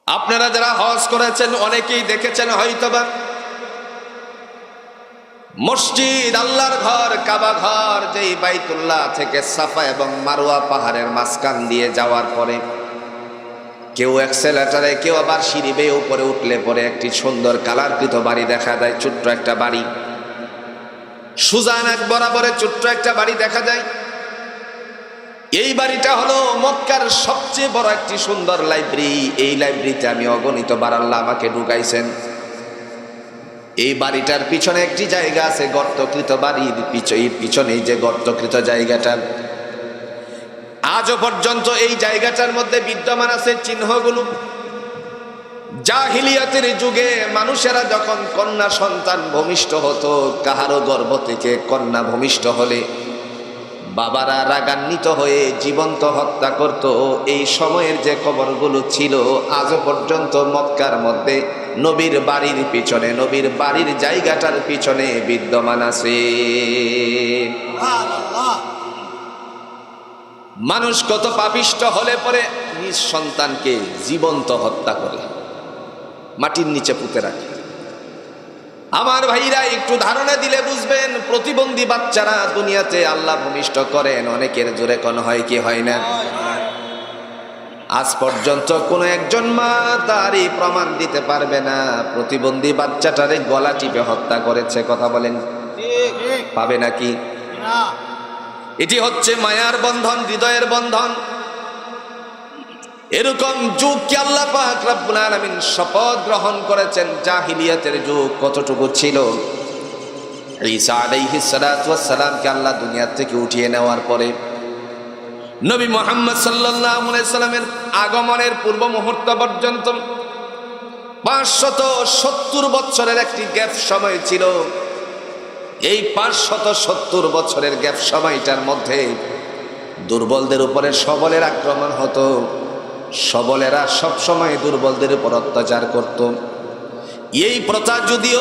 আপনারা যারা হজ করেছেন অনেকেই দেখেছেন হয়তোবা মসজিদ, আল্লাহর ঘর, কাবা ঘর, যেই বাইতুল্লাহ থেকে সাফা এবং মারওয়া পাহাড়ের মাঝখান দিয়ে যাওয়ার পরে কেউ অ্যাক্সেলেটারে, কেউ আবার সিঁড়ি বেয়ে উপরে উঠলে পরে একটি সুন্দর কালারকৃত বাড়ি দেখা যায়। ছোট্ট একটা বাড়ি, সুজান এক বরাবরে ছোট্ট একটা বাড়ি দেখা যায়। এই বাড়িটা হলো মক্কার সবচেয়ে বড় একটি সুন্দর লাইব্রেরি। এই লাইব্রেরিতে আমি অগণিত বার আল্লাহ আমাকে ঢুকাইছেন। এই বাড়িটার পিছনে একটি জায়গা আছে গর্তকৃত, বাড়ির পিছনে যে গর্তকৃত জায়গাটা, আজও পর্যন্ত এই জায়গাটার মধ্যে বিদ্যমান আছে চিহ্নগুলো। জাহিলিয়াতের যুগে মানুষেরা যখন কন্যা সন্তান ভূমিষ্ঠ হতো, কাহারও গর্ভ থেকে কন্যা ভূমিষ্ঠ হলে বাবারা রাগান্বিত হয়ে জীবন্ত হত্যা করত। এই সময়ের যে কবরগুলো ছিল আজও পর্যন্ত মক্কার মধ্যে নবীর বাড়ির পিছনে, নবীর বাড়ির জায়গাটার পিছনে বিদ্যমান আছে। মানুষ কত পাপিষ্ট হলে পরে নিজ সন্তানকে জীবন্ত হত্যা করে মাটির নিচে পুঁতে রাখে। আমার ভাইরা একটু ধারণা দিলে বুঝবেন, প্রতিবন্ধী বাচ্চারা দুনিয়াতে আল্লাহ ভূমিষ্ঠ করেন অনেকের জোরে কোন হয় কি হয় না? আজ পর্যন্ত কোনো একজন মা তারই প্রমাণ দিতে পারবে না প্রতিবন্ধী বাচ্চাটারে গলা টিপে হত্যা করেছে। কথা বলেন, পাবে নাকি? এটি হচ্ছে মায়ার বন্ধন, হৃদয়ের বন্ধন। এরকম যুগ কি আল্লাহ পাক রব্বুল আলামিন শপথ গ্রহণ করেছেন। জাহিলিয়াতের যুগ কতটুকু ছিল। ঈসা আলাইহিস সালাতু ওয়াস সালামকে আল্লাহ দুনিয়া থেকে উঠিয়ে নেওয়ার পরে নবী মুহাম্মদ সাল্লাল্লাহু আলাইহি সাল্লামের আগমনের পূর্ব মুহূর্ত পর্যন্ত 570 বছরের একটি গ্যাপ সময় ছিল। এই 570 বছরের গ্যাপ সময়টার মধ্যে দুর্বলদের উপরে সবলের আক্রমণ হতো। সবলেরা সব সময় দুর্বলদের উপর অত্যাচার করত। এই প্রথা যদিও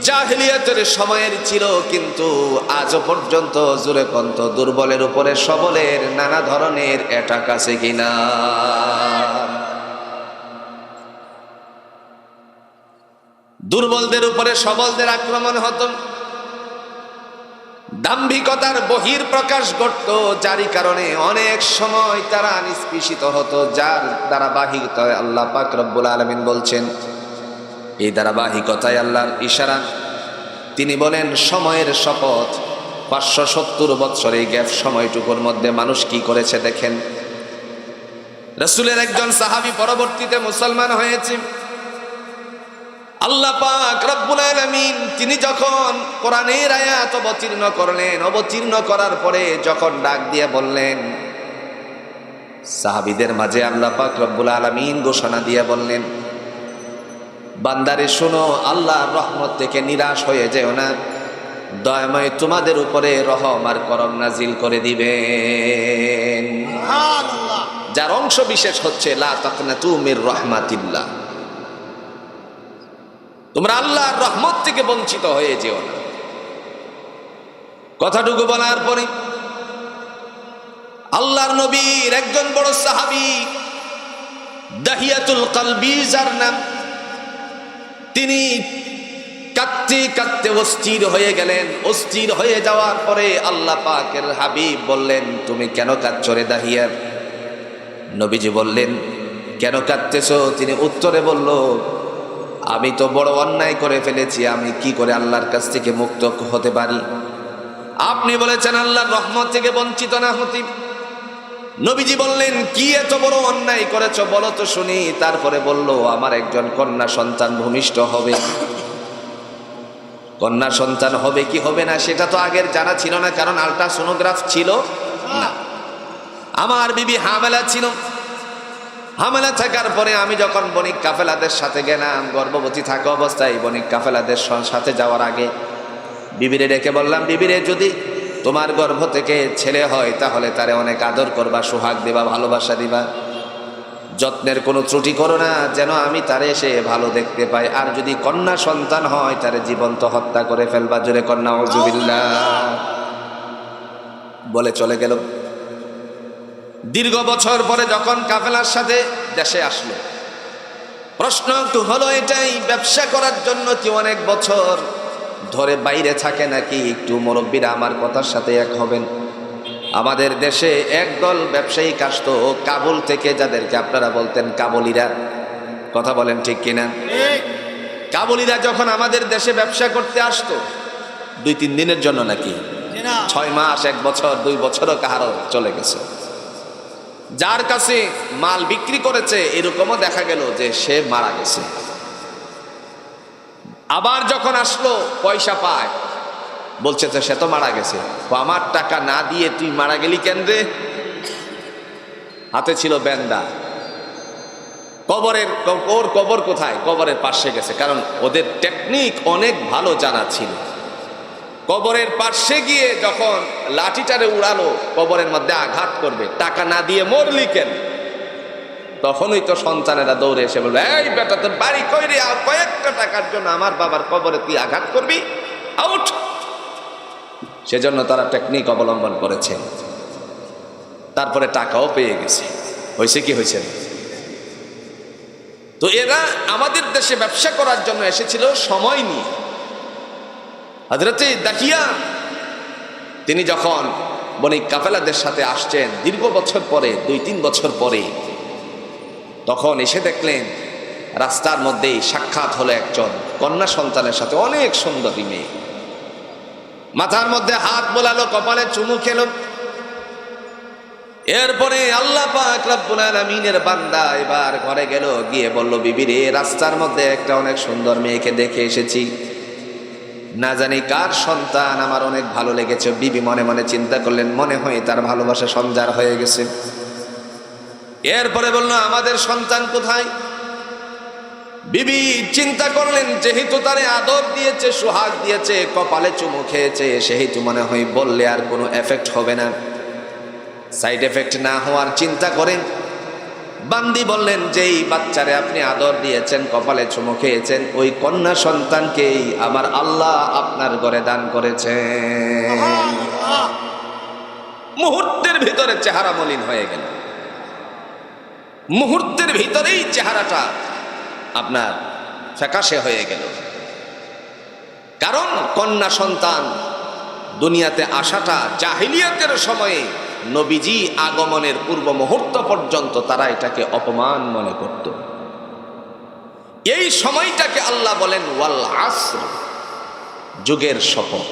জাহিলিয়াতের সময়ের ছিল, কিন্তু আজও পর্যন্ত জোরে কন্ত দুর্বলের উপরে সবলের নানা ধরনের অ্যাটাক আছে কিনা? দুর্বলদের উপরে সবলদের আক্রমণ হতো। দাম্ভিকতার বহির প্রকাশ ঘটত, যারই কারণে অনেক সময় তারা নিষ্পেষিত হতো। যার ধারাবাহিকতায় আল্লাহ পাক রব্বুল আলামিন বলছেন, এই ধারাবাহিকতায় আল্লাহর ইশারা, তিনি বলেন সময়ের শপথ 570 বছর এই গ্যাপ সময়টুকুর মধ্যে মানুষ কি করেছে দেখেন। রাসূলের একজন সাহাবী পরবর্তীতে মুসলমান হয়েছে। আল্লাহ পাক রব্বুল আলামিন তিনি যখন কোরআনের আয়াত অবতীর্ণ করলেন, অবতীর্ণ করার পরে যখন ডাক দিয়ে বললেন, সাহাবীদের মাঝে আল্লাহ পাক রব্বুল আলামিন ঘোষণা দিয়ে বললেন, বান্দারে শোনো, আল্লাহর রহমত থেকে নিরাশ হয়ে যেও না, দয়াময় তোমাদের উপরে রহম আর করম নাজিল করে দিবেন। সুবহানাল্লাহ। যার অংশ বিশেষ হচ্ছে লা তাকনাতু মির রাহমাতিল্লাহ, তোমরা আল্লাহর রহমত থেকে বঞ্চিত হয়ে যেও না। কথাটুকু বলার পরে আল্লাহর নবীর একজন বড় সাহাবী দাহিয়াতুল কলবি যার নাম, তিনি কাঁদতে কাঁদতে অস্থির হয়ে গেলেন। অস্থির হয়ে যাওয়ার পরে আল্লাহ পাকের হাবিব বললেন, তুমি কেন কাঁদছো রে দাহিয়া? নবীজি বললেন, কেন কাঁদতেছো? তিনি উত্তরে বলল, আমি তো বড় অন্যায় করে ফেলেছি, আমি কি করে আল্লাহর কাছ থেকে মুক্ত হতে পারি? আপনি বলেছেন আল্লাহর রহমত থেকে বঞ্চিত না হতে। নবীজি বললেন, কি এত বড় অন্যায় করেছো বলো তো শুনি। তারপরে বলল, আমার একজন কন্যা সন্তান ভূমিষ্ঠ হবে। কন্যা সন্তান হবে কি হবে না সেটা তো আগের জানা ছিল না, কারণ আল্ট্রাসোনোগ্রাফ ছিল না। আমার বিবি হামেলা ছিল। হামেলা থাকার পরে আমি যখন বণিক কাফেলাদের সাথে গেলাম, গর্ভবতী থাকা অবস্থায় বণিক কাফেলাদের সাথে যাওয়ার আগে বিবিরে ডেকে বললাম, বিবিরে যদি তোমার গর্ভ থেকে ছেলে হয় তাহলে তারে অনেক আদর করবা, সোহাগ দিবা, ভালোবাসা দিবা, যত্নের কোনো ত্রুটি করো না, যেন আমি তারে এসে ভালো দেখতে পাই। আর যদি কন্যা সন্তান হয় তারে জীবন্ত হত্যা করে ফেলবা। জোরে কন্যা নাউজুবিল্লাহ বলে চলে গেল। দীর্ঘ বছর পরে যখন কাফেলার সাথে দেশে আসলো, প্রশ্ন একটু হলো এটাই, ব্যবসা করার জন্য কি অনেক বছর ধরে বাইরে থাকে নাকি? একটু মুরব্বীরা আমার কথার সাথে এক হবেন। আমাদের দেশে একদল ব্যবসায়িক আসতো কাবুল থেকে, যাদেরকে আপনারা বলতেন কাবুলিরা। কথা বলেন ঠিক কিনা? কাবুলিরা যখন আমাদের দেশে ব্যবসা করতে আসতো 2-3 দিনের জন্য নাকি 6 মাস, 1 বছর, 2 বছরও কাহারও চলে গেছে। যার কাছে মাল বিক্রি করেছে এরকমও দেখা গেল যে সে মারা গেছে। আবার যখন আসলো পয়সা পায়, বলছে যে সে তো মারা গেছে। আমার টাকা না দিয়ে তুই মারা গেলি কেন রে? হাতে ছিল ব্যান্ডা। ওর কবর কোথায়? কবরের পাশে গেছে, কারণ ওদের টেকনিক অনেক ভালো জানা ছিল। কবরের পাশে গিয়ে যখন লাঠিটারে উড়ালো কবরের মধ্যে আঘাত করবে, টাকা না দিয়ে মরলি কেন? তখনই তো সন্তানেরা দৌড়ে এসে বলবে, এই বেটা তোর বাড়ি কই রে? কয়েকটা টাকার জন্য আমার বাবার কবরে তুই আঘাত করবি? আউট। সেজন্য তারা টেকনিক অবলম্বন করেছে, তারপরে টাকাও পেয়ে গেছে। হয়েছে কি হয়েছে? তো এরা আমাদের দেশে ব্যবসা করার জন্য এসেছিল সময় নিয়ে। হযরতে দাহিয়া তিনি যখন বণিক কাফেলাদের সাথে আসছেন দীর্ঘ বছর পরে, 2-3 বছর পরে, তখন এসে দেখলেন রাস্তার মধ্যেই সাক্ষাৎ হলো একজন কন্যা সন্তানের সাথে, অনেক সুন্দরী মেয়ে। মাথার মধ্যে হাত বোলালো, কপালে চুমু খেলো। এরপরে আল্লাহ পাক রব্বুল আলামিনের বান্দা এবার ঘরে গেল, গিয়ে বলল, বিবি রে, রাস্তার মধ্যে একটা অনেক সুন্দর মেয়েকে দেখে এসেছি, না জানি কার সন্তান, আমার অনেক ভালো লেগেছে। বিবি মনে মনে চিন্তা করলেন, মনে হয় তার ভালোবাসা সঞ্চার হয়ে গেছে। এরপরে বলল, আমাদের সন্তান কোথায়? বিবি চিন্তা করলেন, যেহেতু তারে আদর দিয়েছে, সোহাগ দিয়েছে, কপালে চুমু খেয়েছে, সেহেতু মনে হয় বললে আর কোনো এফেক্ট হবে না, সাইড এফেক্ট না হওয়ার চিন্তা করেন বান্দি বললেন, যেই বাচ্চারে আপনি আদর দিয়েছেন, কপালে চুমু খেয়েছেন, ওই কন্যা সন্তানকেই আমার আল্লাহ আপনার ঘরে দান করেছেন। মুহূর্তের ভিতরে চেহারা মলিন হয়ে গেল, মুহূর্তের ভিতরেই চেহারাটা আপনার ফ্যাকাশে হয়ে গেল। কারণ কন্যা সন্তান দুনিয়াতে আসাটা জাহিলিয়াতের সময়ে, নবীজি আগমনের পূর্ব মুহূর্ত পর্যন্ত তারা এটাকে অপমান মনে করত। এই সময়টাকে আল্লাহ বলেন ওয়াল আসর, যুগের শপথ।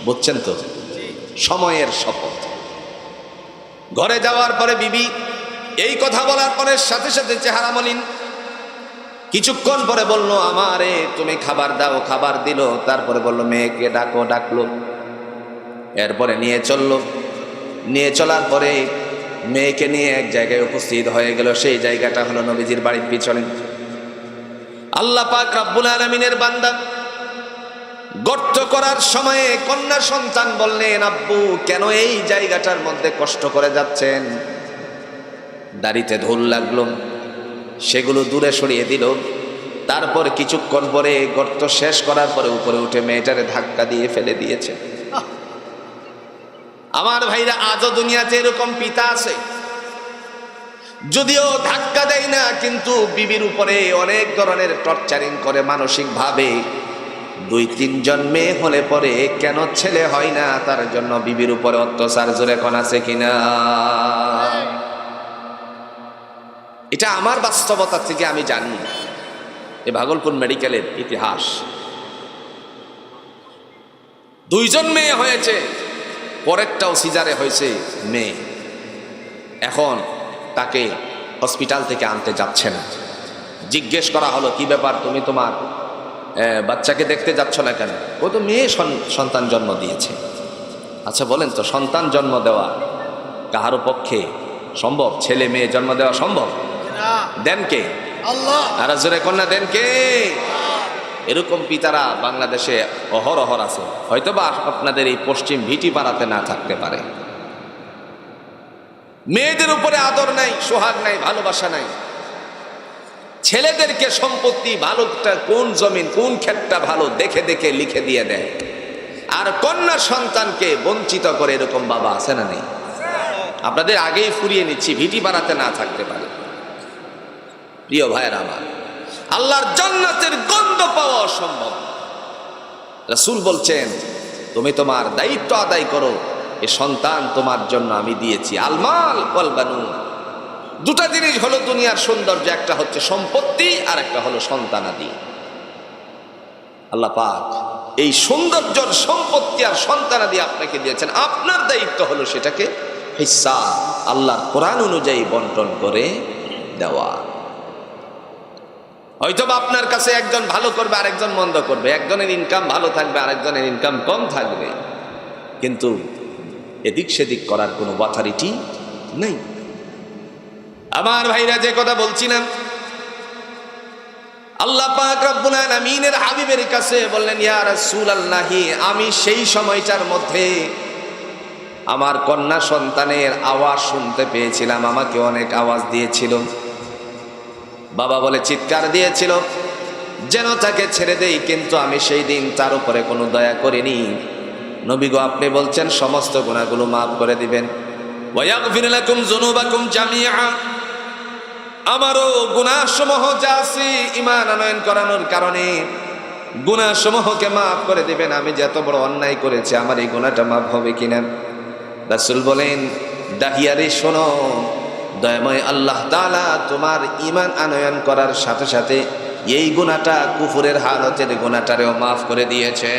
বুঝছেন তো? সময়ের শপথ। ঘরে যাওয়ার পরে বিবি এই কথা বলার পরে সাথে সাথে চেহারা মলিন। কিছুক্ষণ পরে বলল, আমারে তুমি খাবার দাও। খাবার দিল। তারপরে বলল, মেয়েকে ডাকো। ডাকলো। এরপরে নিয়ে চললো। নিয়ে চলার পরে মেয়েকে নিয়ে এক জায়গায় উপস্থিত হয়ে গেল। সেই জায়গাটা হলো নবীজির বাড়ির পিছনে। আল্লাহ পাক রব্বুল আলামিনের বান্দা গর্ত করার সময়ে কন্যা সন্তান বললেন, আব্বু কেন এই জায়গাটার মধ্যে কষ্ট করে যাচ্ছেন? দাড়িতে ধুল লাগলো, সেগুলো দূরে সরিয়ে দিল। তারপর কিছুক্ষণ পরে গর্ত শেষ করার পরে উপরে উঠে মেয়েটারে ধাক্কা দিয়ে ফেলে দিয়েছে। আমার ভাইরা, আজও দুনিয়াতে এরকম পিতা আছে, যদিও ধাক্কা দেয় না, কিন্তু বিবির উপরে অনেক ধরনের টর্চারিং করে মানসিক ভাবে। 2-3 জন মেয়ে হলে পরে কেন ছেলে হয় না, তার জন্য বিবির উপরে অত্যাচার জোরে কোন আছে কিনা? এটা আমার বাস্তবতা থেকে আমি জানি। এ ভাগলপুর মেডিকেলের ইতিহাস। 2 জন মেয়ে হয়েছে, পরেরটাও সিজারে হয়েছে মেয়ে। এখন তাকে হসপিটাল থেকে আনতে যাচ্ছে না। জিজ্ঞেস করা হলো, কি ব্যাপার, তুমি তোমার বাচ্চাকে দেখতে যাচ্ছ না কেন? ও তো মেয়ে সন্তান জন্ম দিয়েছে। আচ্ছা বলেন তো, সন্তান জন্ম দেওয়া কাহারও পক্ষে সম্ভব? ছেলে মেয়ে জন্ম দেওয়া সম্ভব? দেন কে? আল্লাহ। আর জোরে কন্যা দেন কে? এরকম পিতারা বাংলাদেশে অহরহর আছে। হয়তোবা আপনাদের এই পশ্চিম ভিটি পাড়াতে না থাকতে পারে। মেয়েদের উপরে আদর নাই, সোহাগ নাই, ভালোবাসা নাই। ছেলেদেরকে সম্পত্তি, ভালোটা কোন জমিন, কোন ক্ষেতটা ভালো দেখে দেখে লিখে দিয়ে দেয়। আর কন্যা সন্তানকে বঞ্চিত করে এরকম বাবা আছে না নেই? আপনাদের আগেই ফুরিয়ে নিচ্ছি, ভিটি পাড়াতে না থাকতে পারে। প্রিয় ভাইয়েরা আমার, আল্লাহর জান্নাতের গন্ধ পাওয়া অসম্ভব। রাসূল বলছেন তুমি তোমার দায়িত্ব আদায় করো, এ সন্তান তোমার জন্য আমি দিয়েছি। আলমাল ওয়াল বানুন, দুটা জিনিস হলো দুনিয়ার সৌন্দর্য, একটা হচ্ছে সম্পত্তি আর একটা হলো সন্তানাদি। আল্লাহ পাক এই সৌন্দর্যর সম্পত্তি আর সন্তানাদি আপনাকে দিয়েছেন, আপনার দায়িত্ব হলো সেটাকে হিস্সা আল্লাহর কোরআন অনুযায়ী বন্টন করে দেওয়া। হয়তোবা আপনার কাছে একজন ভালো করবে আরেকজন মন্দ করবে, একজনের ইনকাম ভালো থাকবে আরেকজনের ইনকাম কম থাকবে, কিন্তু এদিক সেদিক করার কোনো অথরিটি নেই। আমার ভাইরা, যে কথা বলছিলাম, আল্লাহ পাক রব্বুল আলামিনের হাবিবের কাছে বললেন, ইয়া রাসূলুল্লাহ, আমি সেই সময়টার মধ্যে আমার কন্যা সন্তানের আওয়াজ শুনতে পেয়েছিলাম, আমাকে অনেক আওয়াজ দিয়েছিল। বাবা বলে চিৎকার দিয়েছিল যেন তাকে ছেড়ে দেই, কিন্তু আমি সেই দিন তার উপরে কোনো দয়া করিনি। নবী গো, আপনি বলছেন সমস্ত গুনাহগুলো মাফ করে দিবেন, ওয়া ইয়াগফির লাকুম যুনুবাকুম জামিআ, আমারও গুনাহসমূহ যা আছে ঈমান আনয়ন করানোর কারণে গুনাহসমূহকে মাফ করে দিবেন। আমি যে এত বড় অন্যায় করেছি, আমার এই গুনাহটা মাফ হবে কিনা? রাসূল বলেন, দাহিয়ারে শোনো, দয়াময় আল্লাহ তাআলা তোমার ঈমান আনয়ন করার সাথে সাথে এই গুনাহটা, কুফরের হালতের গুনাহটারেও মাফ করে দিয়েছে।